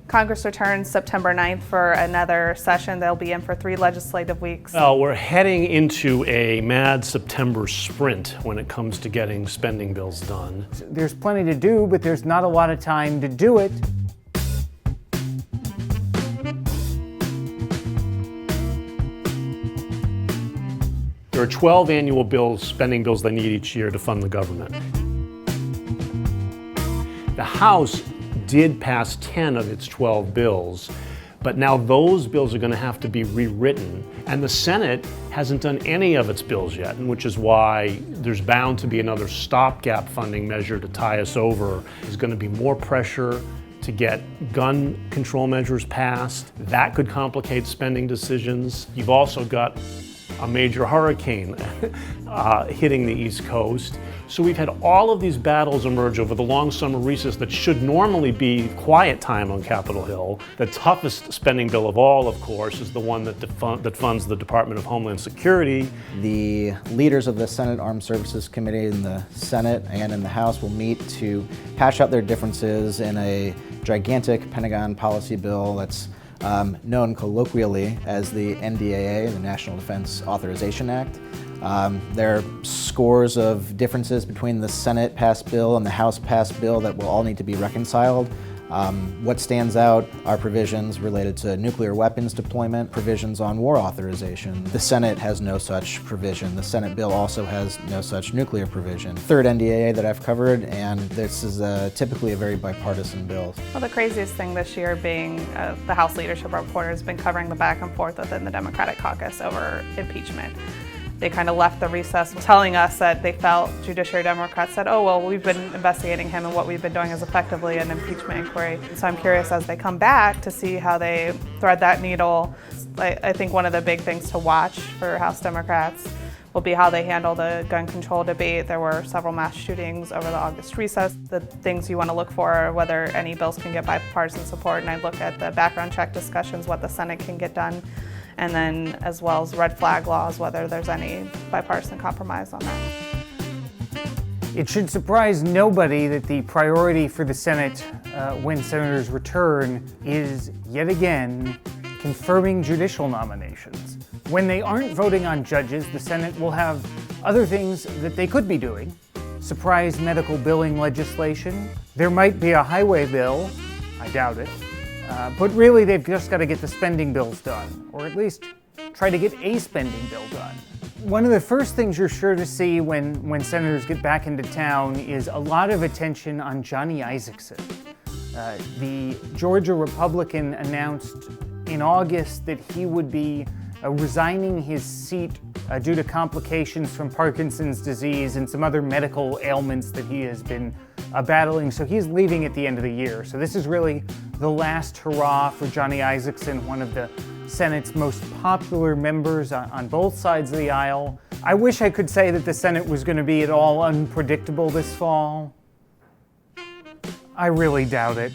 Congress returns September 9th for another session. They'll be in for 3 legislative weeks. Well, we're heading into a mad September sprint when it comes to getting spending bills done. There's plenty to do, but there's not a lot of time to do it. There are 12 annual bills, spending bills they need each year to fund the government. The House did pass 10 of its 12 bills, but now those bills are going to have to be rewritten. And the Senate hasn't done any of its bills yet, which is why there's bound to be another stopgap funding measure to tie us over. There's going to be more pressure to get gun control measures passed. That could complicate spending decisions. You've also got a major hurricane hitting the East Coast. So we've had all of these battles emerge over the long summer recess that should normally be quiet time on Capitol Hill. The toughest spending bill of all, of course, is the one that funds the Department of Homeland Security. The leaders of the Senate Armed Services Committee in the Senate and in the House will meet to hash out their differences in a gigantic Pentagon policy bill that's known colloquially as the N.D.A.A, the National Defense Authorization Act. There are scores of differences between the Senate passed bill and the House passed bill that will all need to be reconciled. What stands out are provisions related to nuclear weapons deployment, provisions on war authorization. The Senate has no such provision. The Senate bill also has no such nuclear provision. Third N.D.A.A that I've covered, and this is typically a very bipartisan bill. Well, the craziest thing this year being the House Leadership Report has been covering the back and forth within the Democratic caucus over impeachment. They kind of left the recess telling us that they felt Judiciary Democrats said, oh, well, we've been investigating him and what we've been doing is effectively an impeachment inquiry. So I'm curious as they come back to see how they thread that needle. I think one of the big things to watch for House Democrats will be how they handle the gun control debate. There were several mass shootings over the August recess. The things you want to look for are whether any bills can get bipartisan support, and I look at the background check discussions, what the Senate can get done, and then as well as red flag laws, whether there's any bipartisan compromise on that. It should surprise nobody that the priority for the Senate when senators return is, yet again, confirming judicial nominations. When they aren't voting on judges, the Senate will have other things that they could be doing. Surprise medical billing legislation. There might be a highway bill. I doubt it. But really, they've just got to get the spending bills done, or at least try to get a spending bill done. One of the first things you're sure to see when senators get back into town is a lot of attention on Johnny Isakson. The Georgia Republican announced in August that he would be resigning his seat due to complications from Parkinson's disease and some other medical ailments that he has been battling, so he's leaving at the end of the year. So this is really the last hurrah for Johnny Isakson, one of the Senate's most popular members on both sides of the aisle. I wish I could say that the Senate was going to be at all unpredictable this fall. I really doubt it.